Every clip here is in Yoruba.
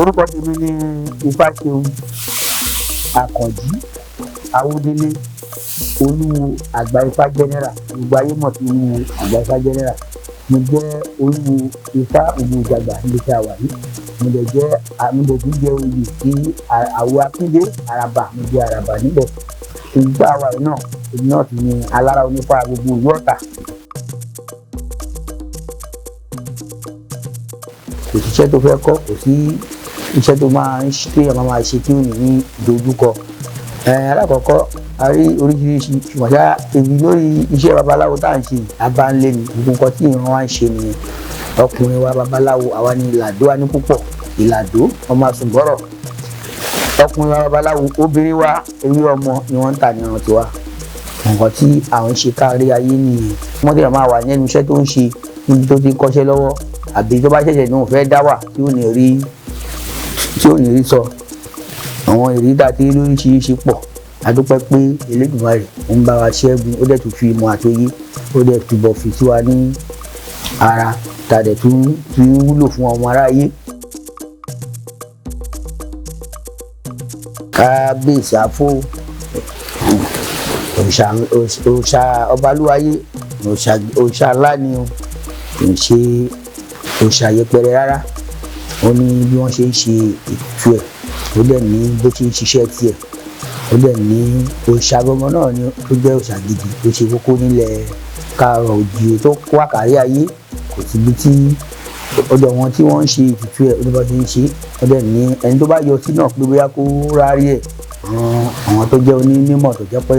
orúkọ tèmi ni Ifáṣeun Àkànjí Awódélé olúwo àgbà Ifá general, gbogbo ayé mọ̀ sí olúwo àgbà Ifá general. Mo jẹ́ olúwo Ifá Ògbójàgbà níbi tí a wà yìí. Mo dẹ̀ tún jẹ́ oyè sí àwo Akíndé Àràbà, mo jẹ́ Àràbà níbẹ̀. Èyí tí a wà yìí náà, èmi náà sì ni alára onífá gbogbo ìlú Ọ̀tà. Kò sí iṣẹ́ tó fẹ́ kọ́, kò sí iṣẹ́ tó máa ń ṣe tí ò ní ìdojúkọ. Alákọ̀ọ́kọ́ a rí oríṣiríṣi, ṣùgbọ́n ṣá èmi lórí iṣẹ́ babaláwo tá à ń ṣe abánlé ni gbogbo nǹkan tí ìran wa ń ṣe nìyẹn. Ọkùnrin wa babaláwo, àwa ni ìlàdó wa ní púpọ̀, ìlàdó ọmọ àsùnbọ̀rọ̀. Ọkùnrin wa babaláwo, obìnrin wa ewé ọmọ ni wọ́n ń tà ní ọ̀ràn tiwa. Nǹkan tí àwọn ń ṣe kárí ayé nìyẹn. Ọmọdé máa wà nínú iṣẹ́ tó ń ṣe níbi tó ti ń kọ́ṣẹ́ lọ́wọ́, àbí tó bá ṣẹ̀ṣẹ̀ ní òun fẹ́ dá wà tí ò ní rí sọ. Àwọn ìrírí tá a ti rí lóríṣiríṣi pọ̀. A dúpẹ́ pé Elédùmarè ń bá wa ṣẹ́gun, ó dẹ̀ tún fi ìmọ̀ àtòyé, ó dẹ̀ túbọ̀ fi sí wa ní ara, tá a dẹ̀ tún wúlò fún ọmọ aráyé. Kábíyèsí àfò òòṣà ọbalúwayé, òòṣà ńlá ni o, kì í ṣe òòṣà yẹpẹrẹ rárá. Ó ní bí wọ́n ṣe ń ṣe ètùtù ẹ̀, ó dẹ̀ ní bó ṣe ń ṣiṣẹ́ tiẹ̀, ó dẹ̀ ní òòṣà gbọmọ náà ni tó jẹ́ òòṣà gidi tó ṣe kókó nílẹ̀ káàárọ̀ oòjíire tó wà kárí ayé. Kò síbi tí ọ̀dọ̀ wọn tí wọ́n ń ṣe ètùtù ẹ̀, ó ní bá ṣe ń ṣe. Ó dẹ̀ ní ẹni tó bá yọ sí náà pé bóyá kó rárí ẹ̀, àwọn tó jẹ́ onímọ̀ tó jẹ́ pé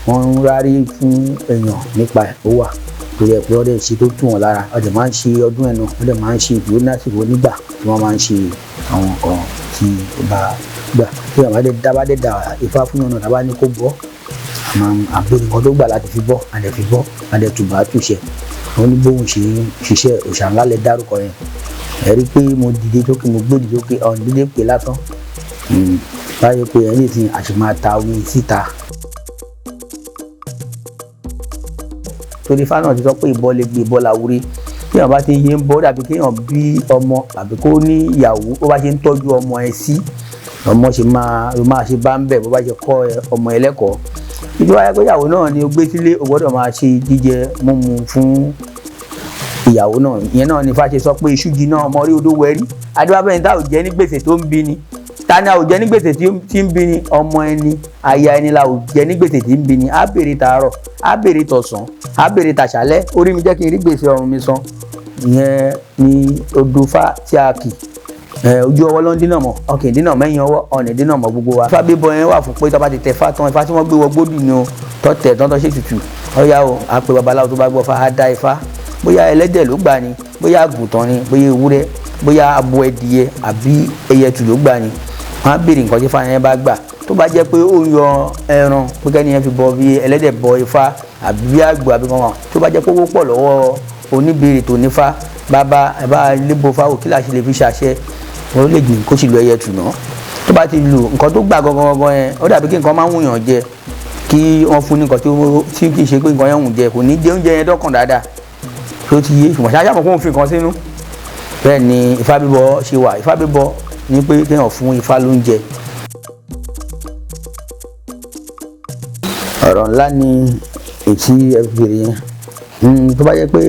wọ́n ń rárí fún èèyàn nípa ẹ̀ ó wà. Torí ẹ̀ pé ó dẹ̀ ṣe tó tù wọ́n lára. Ó dẹ̀ máa ń ṣe ọdún ẹnu, ó dẹ̀ máa ń ṣe ìdúró lásìkò nígbà tí wọ́n máa ń ṣe àwọn nǹkan tí ó bá gbà. Tí àwọn bá dé da Ifá fún ọ̀nà tàbá ní kó bọ́, àbẹ̀rẹ̀ nǹkan tó gbà láti fi bọ́, a dẹ̀ fi bọ́, a dẹ̀ tùbà túṣẹ̀. Wọ́n ní bóun ṣe ṣiṣẹ́ òòṣà ńlá lẹ dárúkọ yẹn. Ẹ rí pé mo dìde sókè, mo gbé dìde sókè, ọ̀n dídé pé lásán. Báyọ̀ pé ẹ̀ lè sin àṣìmáa ta omi síta. Torí Ifá náà ti sọ pé ìbọn lè gbé ìbọn làwúre. Bí èèyàn bá ti yé ń bọ́, dàbí kéèyàn bí ọmọ tàbí kó ní ìyàwó, ó bá ṣe ń tọ́jú ọmọ ẹ sí, ọmọ ṣe máa ṣe bá ń bẹ̀ bó bá ṣe kọ́ ọmọ ẹ lẹ́kọ̀ọ́. Ìjọba ayé pé ìyàwó náà ni ó gbé sílé, ó gbọ́dọ̀ máa ṣe jíjẹ múmu fún ìyàwó náà. Ìyẹn náà ni Ifá ṣe sọ pé iṣu jiná ọmọ rí odó wẹ̀rí. Adébábẹ́ni tá ò jẹ́ ní gbèsè tó ń bí ni. Ta ni a ò jẹ́ ní gbèsè tí ń bí ni? Ọmọ ẹni, aya ẹni la ò jẹ́ ní gbèsè tí ń bí ni. Á bèrè tàárọ̀, á bèrè tọ̀sán, á bèrè tàṣálẹ́. Orí mi jẹ́ kí n rí gbèsè ọrùn mi san. Ìyẹn ni odò Ifá tí a kì. Ojú ọwọ́ ló ń dínà mọ́, ọkàn dínà mẹ́yìn ọwọ́, ọ̀nà dínà mọ́ gbogbo wa. Ifá bíbọ yẹn wà fún pé tó bá ti tẹ̀ Ifá tán, Ifá tí wọ́n gbé wọ gbódù ni o, tó tẹ̀ tán tó ṣe tutù. Ọ̀yá o, a pe babaláwo tó bá gbọ́ Ifá, á dá Ifá. Bóyá ẹlẹ́dẹ̀ ló gbà ni, bóyá àgùntàn ni, bóyá ewúrẹ́, bóyá abo ẹdìyẹ àbí ẹyẹtù ló gbà ni. Wọ́n á béèrè nǹkan tí Ifá yẹn bá gbà. Tó bá jẹ́ pé ó ń yọ ẹran pé kẹ́ni yẹn fi bọ bí ẹlẹ́dẹ̀ bọ Ifá àbí bí àgbò àbí kankan. Tó bá jẹ́ pé owó pọ̀ lọ́wọ́ oníbèrè tó nífá, bàbá ẹ bá lébo Ifá kí láṣẹ lè fi ṣàṣẹ. Wọ́n lè gbìn kó sì lu ẹyẹtù náà. Tó bá ti lu nǹkan tó gbà gangan yẹn, ó dàbí kí nǹkan máa ń wùyàn jẹ, kí wọ́n fún ní nǹkan tí kì í ṣe pé nǹkan yẹn wùn jẹ, kò ní jẹ oúnjẹ yẹn dọ́kàn dáadáa. Tó ti yé, ṣùgbọ́n ṣáṣá mọ̀ kó ń fi nǹkan sínú. Bẹ́ẹ̀ ni Ifá bíbọ ṣe wà. Ifá bíbọ ní pé kéèyàn fún Ifá lóúnjẹ. Ọ̀rọ̀ ńlá ni ètí ẹ bèrè yẹn. Tó bá jẹ́ pé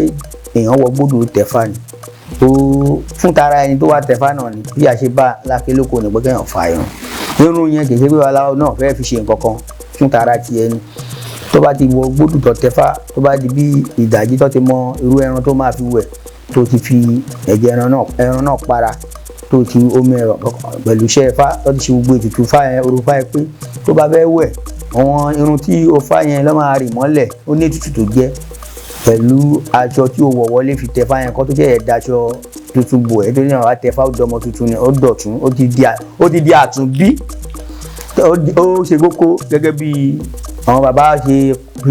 èèyàn wọ gbódù tẹ̀fá ni, fún tara ẹni tó wá tẹ̀fá náà ni bí a ṣe bá láké lóko ní pé kéèyàn fa irun. Irun yẹn kì í ṣe pé babaláwo náà fẹ́ fi ṣe nǹkan kan, fún tara ti ẹni. Tó bá ti wọ gbódù tó tẹ̀fá, tó bá di bí ìdajì tó ti mọ irú ẹran tó máa fi wẹ̀, tó ti fi ẹ̀jẹ̀ ẹran náà para, tó ti omi ẹ̀rọ pẹ̀lú iṣẹ́ Ifá, tó ti ṣe gbogbo ètùtù Ifá yẹn, orò Ifá yẹn pé tó bá fẹ́ wẹ̀, àwọn irun tí ó fá yẹn ló máa rì mọ́lẹ̀, ó ní ètùtù tó jẹ́ pẹ̀lú aṣọ tí ó wọ̀ wọlé fi tẹ̀fá yẹn kọ́ tó jẹ́ ẹ̀dáṣọ tuntun bò ẹ́ tó ní àwọn àtẹ̀fá ọ̀dọ́mọ tuntun ni ó dọ̀tún, ó ti di àtúnbí. Ó ṣe kókó gẹ́gẹ́ bí àwọn bàbá ṣe fi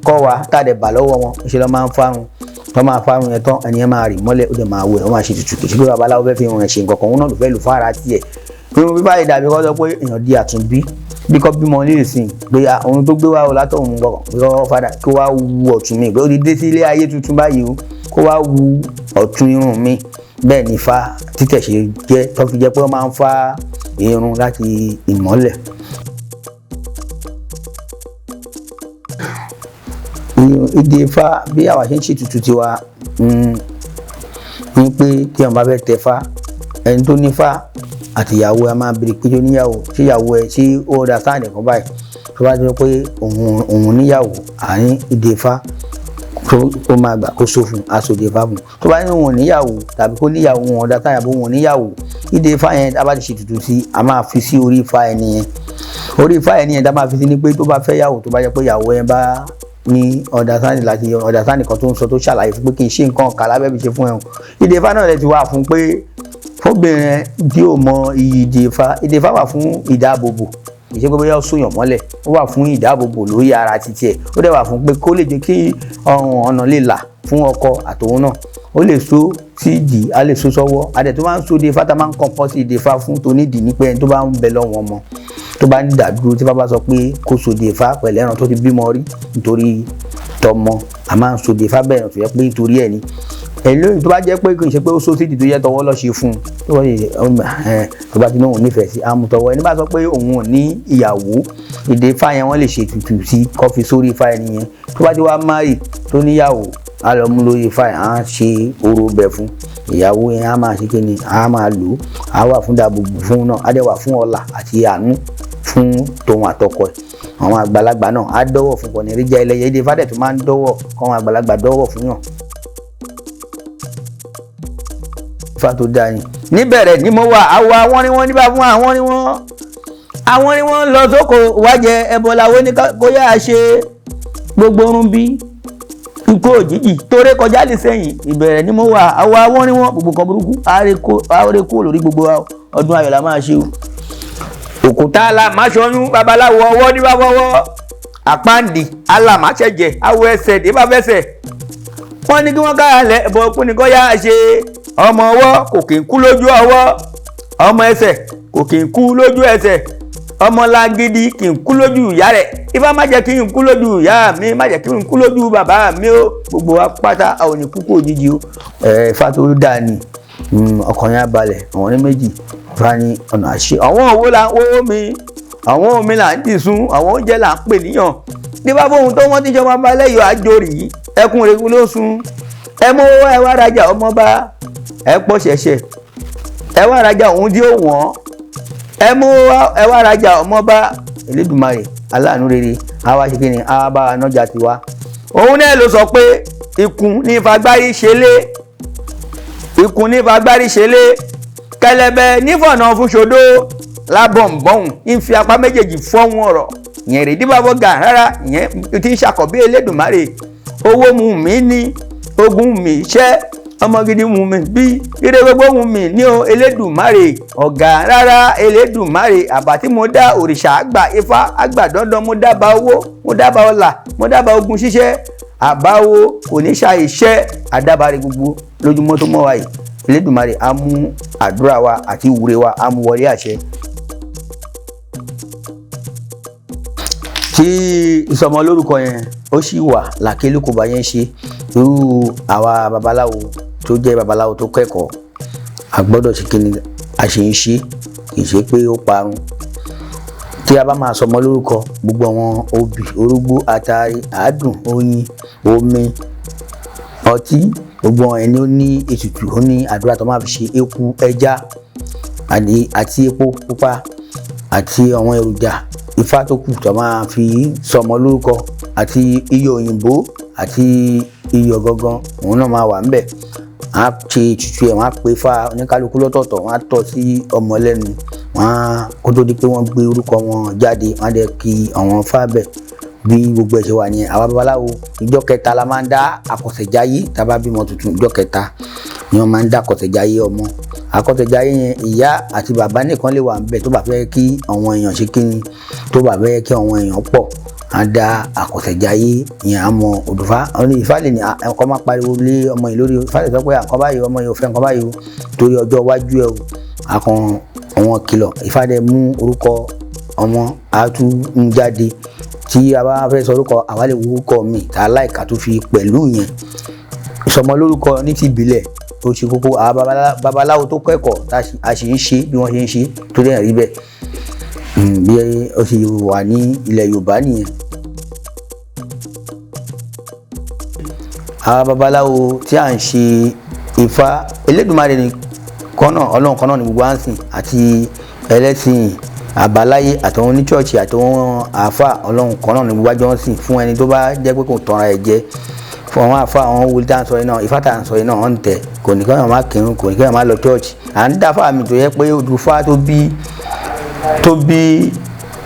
kọ́ wa tàdé bà lọ́wọ́ wọn. Ṣé lọ́ máa ń fárun, tó máa fárun yẹn tán, ẹni yẹn máa rì mọ́lẹ̀, ó dẹ̀ máa wẹ̀, ó máa ṣe tutù. Kì í ṣe pé babaláwo fẹ́ fi hàn ẹ̀ ṣe nǹkan kan, òun náà ló fẹ́ lù fára tiẹ̀. Irun bíbá yìí dàbí kọ́ sọ pé èèyàn di àtúnbí. Bí kò bímọ ní ìsìn pé ohun tó gbé wá o látọ̀hún gbọ̀ngàn lọ́wọ́ fada kó wá wu ọ̀tún mi, pé ó ti dé sí ilé ayé tuntun báyìí o, kó wá wu ọ̀tún irun mi. bẹ́ẹ̀ ni Ifá títẹ̀ ṣe jẹ́ tó fi jẹ́ pé wọ́n máa ń fá irun láti ìmọ́lẹ̀. Ìdè Ifá bí àwa ṣe ń ṣètùtù tiwa ní pé tí wọ́n bá fẹ́ tẹ Ifá, ẹni tó ní Ifá àti ìyàwó ẹ máa bèrè pé ó níyàwó, ṣé ìyàwó ẹ ṣé ó dá sáà nìkan báyìí. Tó bá jẹ́ pé òun níyàwó, àárín ìdè Ifá tó máa gbà kó sófin aṣọ ìdè Ifá fún. Tó bá ní òun níyàwó tàbí kó níyàwó wọn dá sáà yàbó òun níyàwó, ìdè Ifá yẹn a bá ti ṣètùtù sí, a máa fi sí orí Ifá ẹni yẹn. Orí Ifá ẹni yẹn dá máa fi sí ni pé tó bá fẹ́ yàwó, tó bá jẹ́ pé ìyàwó yẹn bá ní ọ̀dàsáàdì láti ọ̀dàsáàdì kan tó ń sọ tó ṣàlàyé fún pé kì í ṣe nǹkan ọ̀kà lábẹ́ bí ṣe fún ẹ̀hún. Ìdè Ifá náà lè ti wà fún pé fóbìnrin tí ò mọ iyì ìdè Ifá wà fún ìdáàbòbò, kì í ṣe pé bóyá ó sóyàn mọ́lẹ̀, ó wà fún ìdáàbòbò lórí ara títí ẹ̀. Ó dẹ̀ wà fún pé kó lè jẹ́ kí ọ̀nà lè là fún ọkọ àtòun náà. Ó lè so sí ìdí, a lè so sọ́wọ́, a dẹ̀ tó máa ń so ìdè Ifá, tá máa ń kọ́ńpọ́ sí ìdè Ifá fún tonídìí ní pé ẹni tó bá ń bẹ lọ́wọ́ ọmọ, tó bá ní ìdádúró, tí bàbá sọ pé kó so ìdè Ifá pẹ̀lú ẹran tó ti bímọ rí nítorí tọmọ, a máa ń so ìdè Ifá bẹ́ẹ̀ tó yẹ pé nítorí ẹ̀ ni. Ẹlòmíì tó bá jẹ́ pé kì í ṣe pé ó so sídìí tó yẹ tọwọ́ lọ ṣe fún un, tó bá ti ní òun nífẹ̀ẹ́ sí amútọwọ́. Ẹni bá sọ pé òun ò ní ìyàwó, ìdè Ifá yẹn wọ́n lè ṣe tutù sí kó fi sórí Ifá ẹni yẹn. Tó bá ti wá márì tó níyàwó, a lọ mú lórí Ifá yẹn, á ṣe orò bẹ̀ fún ìyàwó yẹn, á máa ṣe kíni, á máa lò ó, á wà fún dàbòbò fún náà, á dẹ̀ wà fún ọlà àti àánú fún tòun àtọkọ ẹ̀. Àwọn àgbàlagbà náà á dọ́wọ̀ fún kọ́ni rí jẹ́ ẹlẹ́yẹ. Ìdè Ifá dẹ̀ tó máa ń dọ́wọ̀ kọ́ àwọn àgbàlagbà dọ́wọ̀ fún yàn. Ifá tó dáa ni. Níbẹ̀rẹ̀ ni mo wà, àwọ̀ àwọn ni wọ́n níbà fún àwọn ni wọ́n lọ sóko wájẹ ẹbọ làwọn ní kó yá ṣe gbogbo orun bí ikú òjijì tó ré kọjá lè sẹ́yìn. Ìbẹ̀rẹ̀ ni mo wà, àwọ̀ àwọn ni wọ́n gbogbo kan burúkú àárẹ̀ kó lórí gbogbo ọdún ayọ̀ la máa ṣe o. Òkúta alámàṣọyún babaláwo ọwọ́ ní bá fọwọ́, àpáǹdì alámàṣẹ̀jẹ̀ awọ ẹsẹ̀ dé bá fẹsẹ̀. Wọ́n ní kí wọ́n káyà lẹ̀ ẹ̀bọ̀ òkú ni kó yá ṣe. Ọmọ ọwọ́ kò kì í kú lójú ọwọ́, ọmọ ẹsẹ̀ kò kì í kú lójú ẹsẹ̀, ọmọ lágídí kì í kú lójú ìyá rẹ̀. Ifá má jẹ́ kí n kú lójú ìyá mi, má jẹ́ kí n kú lójú bàbá mi o. Gbogbo wa pátá àwọn ní kúkú òjijì o. Ifá tó dáa ni, ọkàn yẹn balẹ̀. Àwọn ní méjì Ifá ní ọ̀nà àṣẹ. Àwọn òwò là ń wó mi, àwọn omi là ń dìsún, àwọn oúnjẹ là ń pè níyàn. Ní bá fóun tó wọ́n ti jọba balẹ̀ yọ àjòrì, ẹkún rẹ̀ ló sun. Ẹ mú owó ẹ wá rajà ọmọba, ẹ pọ̀ ṣẹ̀ṣẹ̀, ẹ wá rajà òun tí ó wọ́n, ẹ mú ẹ wá rajà ọmọba. Elédùmarè aláàánú rere á wá ṣe kí ni, á bá wa nájà tiwa. Òun náà ló sọ pé ikùn ní fagbárí ṣe lé, ikùn ní fagbárí ṣe lé, kẹlẹbẹ nífọ̀nà fún ṣòdó lábọ̀nbọ̀n ń fi apá méjèèjì fọ́hún ọ̀rọ̀. Ìyẹn rèé díbàbọ̀ gà rárá, ìyẹn ti ń ṣàkọ́bí Elédùmarè. Owó mu mi ní, ogun mi ṣẹ́, ọmọ gidi mu mi bí, ire gbogbo mu mi ní o. Elédùmarè ọ̀gá rárá, Elédùmarè àbá tí mo dá òrìṣà àgbà Ifá àgbà dandan. Mo dábàá owó, mo dábàá ọlà, mo dábàá ogun ṣíṣẹ́, àbáwo oníṣà iṣẹ́ àdábàárẹ̀ gbogbo lójúmọ́ tó mọ́ wa yìí. Elédùmarè á mú àdúrà wa àti ìwúre wa á mú wọlé àṣẹ. Tí ìsọmọ lórúkọ yẹn ó sì wà làkélùkù bá yẹn ṣe, irú àwa babaláwo tó jẹ́ babaláwo tó kẹ́kọ̀ọ́, a gbọ́dọ̀ ṣe kíni, a ṣe ń ṣe, kì í ṣe pé ó parun. Tí a bá máa sọmọ lórúkọ, gbogbo àwọn obì, orógbó, àtàrí, àádùn, oyin, omi, ọtí, gbogbo ẹni ó ní ètùtù, ó ní àdúrà tó máa fi ṣe. Eku, ẹja àti epo pupa àti àwọn èròjà Ifá tó kù tó máa fi sọmọ lórúkọ, àti iyọ̀ òyìnbó àti iyọ̀ gangan, òun náà máa wà ńbẹ̀. Á ṣe ètùtù ẹ̀, wọ́n á pe Ifá oníkálukú lọ́tọ̀ọ̀tọ̀, wọ́n á tọ́ sí ọmọ lẹ́nu, wọ́n á kó tó di pé wọ́n gbé orúkọ wọn jáde, wọ́n á dẹ̀ kí àwọn Ifá bẹ̀. Bí gbogbo ẹ̀ ṣe wà nìyẹn. Àwa babaláwo ìjọ kẹta la máa ń dá àkọsẹ̀jáyé. Tá bá bímọ tuntun ìjọ kẹta ni wọ́n máa ń dá àkọsẹ̀jáyé ọmọ. Àkọsẹ̀jáyé yẹn ìyá àti bàbá nìkan lè wà ńbẹ̀ tó bá fẹ́ kí àwọn èèyàn ṣe kíni, tó bá fẹ́ kí àwọn èèyàn pọ̀, á dá àkọsẹ̀jáyé yẹn. Àmọ́ Odùfá Ifá lè ní ẹ̀kọ́ máa pariwo lé ọmọ yìí lórí. Ifá lè sọ pé àkọ́ báyìí ọmọ yìí ò fẹ́ nǹkan báyìí o, torí ọjọ́ iwájú ẹ̀ o. Àkàn àwọn kìlọ̀. Ifá dẹ̀ mú orúkọ ọmọ á tún ń jáde. Tí a bá fẹ́ sọ orúkọ, àwa lè wo orúkọ mi tá láìka tó fi pẹ̀lú yẹn. Ìsọmọ lórúkọ ní ti ìbílẹ̀ ó ṣe kókó. àwọn babaláwo tó kẹ́kọ̀ọ́ a sì ń ṣe bí wọ́n ṣe ń ṣe tó dẹ̀ rí bẹ́ẹ̀ bí ó ṣe wà ní ilẹ̀ Yorùbá nìyẹn. àwọn babaláwo tí à ń ṣe Ifá Elédùmarè ní kọ́nà Ọlọ́run kan náà ní gbogbo àǹsìn àti ẹlẹ́sìn àbáláyé àtàwọn oníṣọ́ọ̀ṣì àtàwọn àáfà Ọlọ́run kan náà ní gbogbo àjọ ń sìn fún ẹni tó bá jẹ́ pé kò tanra ẹ̀ jẹ fún àwọn àáfà àwọn wòlíì tá à ń sọ yìí náà Ifá tá à ń sọ yìí náà wọ́n ń tẹ̀ kò ní kéèyàn má kírun kò ní kéèyàn má lọ ṣọ́ọ̀ṣì à ń dá fáàmì tó yẹ pé Odùfá tó bí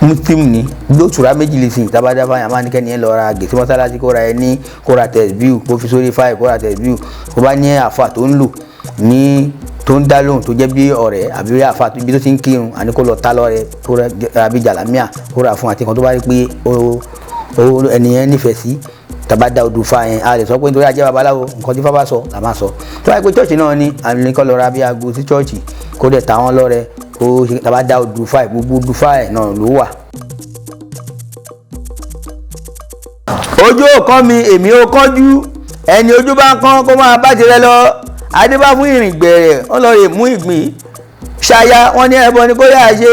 muslim ni lóṣùrá méjì lè sìn tábàdá fáyà máa ní kẹ́ni ẹ lọ ra gèsè mọ́sálásí kó ra ẹ ní kó ra tẹ̀síbíù kó fi sórí fáì kó ra tẹ̀síbíù kó bá ní àáfà tó ń lò ní tó ń dá lóhùn tó jẹ́ bí ọ̀rẹ́ àbí àáfà ibi tó ti ń kírun àní kó lọ tá lọ́rẹ́ kó ra bí jàlámíà kó ra fún àti kan tó bá rí pé ẹnìyẹn nífẹ̀ẹ́ sí tàbádá Odùfá yẹn a lè sọ pé nítorí ajẹ́ babaláwo nǹkan tí Ifá sọ là máa sọ tó bá yẹ pé chọ́ọ̀chì náà ní àní kó lọ ra bí aago sí chọ́ọ̀chì kó dẹ̀ ta wọ́n lọ́rẹ́ kó tàbádá Odùfá ẹ̀ gbogbo Odùfá ẹ̀ náà ló wà. ojú ò kán mi èmi ò kánjú ẹni ojú bá ń kán kó máa bá tirẹ̀ lọ adébá fún ìrìn gbẹ̀rẹ̀ wọ́n lọ rè mú ìgbín ṣaya wọ́n ní ẹbọ ni kó yà ṣe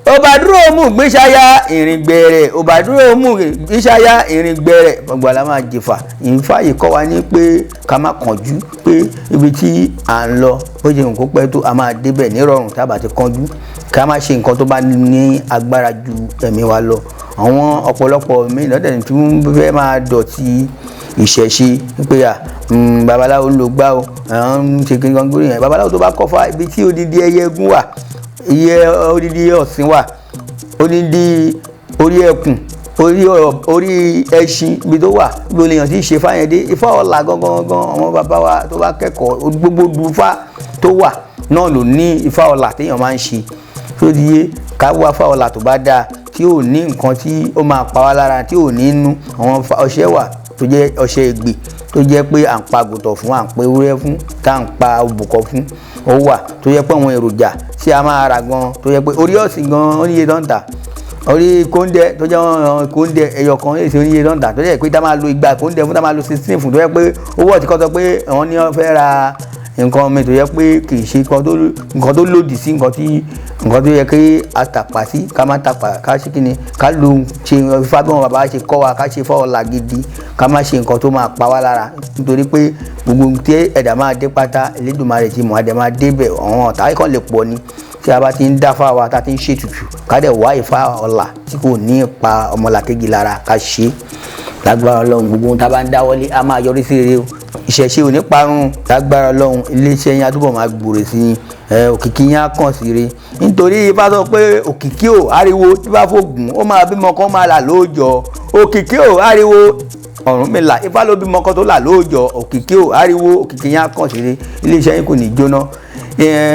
òbàdúró mú ìgbín ṣaya ìrìn gbẹ̀rẹ̀ òbàdúró mú ìgbín ṣaya ìrìn gbẹ̀rẹ̀ gbogbo àlá máa jìfà ìfàyè kọ́ wa ní pé ká má kánjú pé ibi tí à ń lọ bó ṣe nǹkan pẹ́ tó a máa débẹ̀ nírọ̀rùn tá a bá ti kánjú ká má ṣe nǹkan tó bá ní agbára ju ẹ̀mí wa lọ. àwọn ọ̀pọ̀lọpọ̀ mi lọ́dẹ̀ tí wọ́n fẹ́ máa dọ̀tí ìṣẹ̀ṣe pé babaláwo ló gbá o ṣe kí n kan gbóríyàn babaláwo tó bá kọ́fà ibi tí odidi ẹyẹ egún wà odidi ọ̀sìn wà odidi orí ẹkùn orí ẹṣin ibi tó wà ibi olèyàn tí ṣe fáyẹn dé Ifá ọ̀la gangan ọmọ bàbá wa tó bá kẹ́kọ̀ọ́ gbogbo Odùfá tó wà náà ló ní Ifá ọ̀la téèyàn máa ń ṣe tó di yé ká wá Ifá ọ̀la tó bá dáa tí ò ní nǹkan tí ó máa pa wá lára tí ò ní nú àwọn ọṣẹ wà tó jẹ́ ọṣẹ ègbè tó jẹ́ pé à ń pa àgùntàn fún à ń pa ewúrẹ́ fún tá à ń pa òbúkọ fún ó wà tó jẹ́ pé àwọn èròjà tí a máa ra gan tó jẹ́ pé orí ọ̀sìn gan oníye dọ́ǹtà orí kóńdẹ tó jẹ́ kóńdẹ ẹyọ kan èsì oníye dọ́ǹtà tó jẹ́ pé tá máa lo igba kóńdẹ fún tá máa lo 16 fún tó jẹ́ pé owó ọ̀tí kan sọ pé àwọn ní wọ́n fẹ́ ra nǹkan mi tó yẹ pé kì í ṣe nǹkan tó lòdì sí nǹkan tó yẹ kí a tàpá sí ká má tàpá ká ṣe kíni ká lo ṣe Ifá bí wọn bàbá ṣe kọ́ wa ká ṣe Ifá ọ̀la gidi ká má ṣe nǹkan tó máa pa wá lára nítorí pé gbogbo tí ẹ̀dá máa dé pátá Elédùmarè ti mọ̀ àdé máa débẹ̀ àwọn ọ̀tá kan lè pọ̀ ni tí a bá ti ń dáfá wa tá a ti ń ṣètùtù ká dẹ̀ wá Ifá ọ̀la tí kò ní pa ọmọlàkejì lára ká ṣe lágbára Ọlọ́run gbogbo ohun tá a bá ń dáwọ́lé a máa yọrí sí rere o ìṣẹ̀ṣe ò ní parun lágbára Ọlọ́run iléeṣẹ́ yín àtúbọ̀ máa gbòòrò sí òkìkí yín á kàn sí re nítorí Ifá sọ pé òkìkí ò ariwo tí bá fògùn ó máa bímọ kan máa là lóòjọ́ òkìkí ò ariwo Ọ̀rúnmìlà Ifá ló bímọ kan tó là lóòjọ́ òkìkí ò ariwo òkìkí yín á kàn sí re iléeṣẹ́ yín kò ní jóná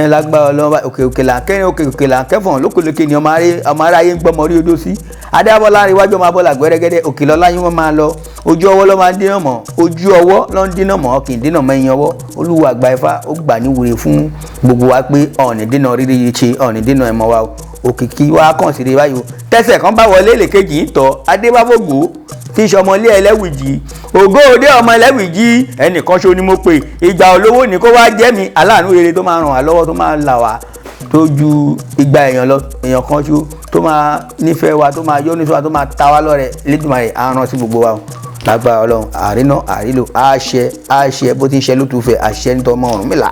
lágbára Ọlọ́run òkè là ń kẹ́rin òkè là ń kẹ́fọ̀n lókèlókè ni ọmọ aráyé ń gbọ́mọ rí odó sí adébọ́lá iwájú ọmọ abọ́là gbẹ́rẹ́gẹ́dẹ́ òkè lọ́lá yín wọ́n máa lọ ojú ọwọ́ ló máa ń dínà mọ́ ojú ọwọ́ ló ń dínà mọ́ kì í dínà mọ́ ẹ̀yìn ọwọ́ Olúwa àgbà Ifá ó gbà ní wúre fún gbogbo wa pé ọ̀nì dínà rírí yìí ṣe ọ̀nì dínà ẹ̀mọ́ wa òkìkí wa kàn sí báyìí o tẹ́sẹ̀ kan bá wọlé lèkejì ń tọ́ adébáfògbò tí ìṣọmọlé ẹlẹ́wìjì ògo òde ọmọ ẹlẹ́wìjì ẹnìkan ṣo ni mo pè ìgbà olówó ni kó wá jẹ́ mi aláàánú rere tó máa ràn wá lọ́wọ́ tó máa là wá tó ju igba èèyàn lọ èèyàn kan ṣo tó máa nífẹ̀ẹ́ wa tó máa yọ́nú sí wa tó máa ta wá lọ́rẹ Elédùmarè àrùn sí gbogbo wa lágbára Ọlọ́run àrínà àrílò àṣẹ bó ti ń ṣe lótùfẹ́ àṣẹ nítorí ọmọ Ọ̀rúnmìlà.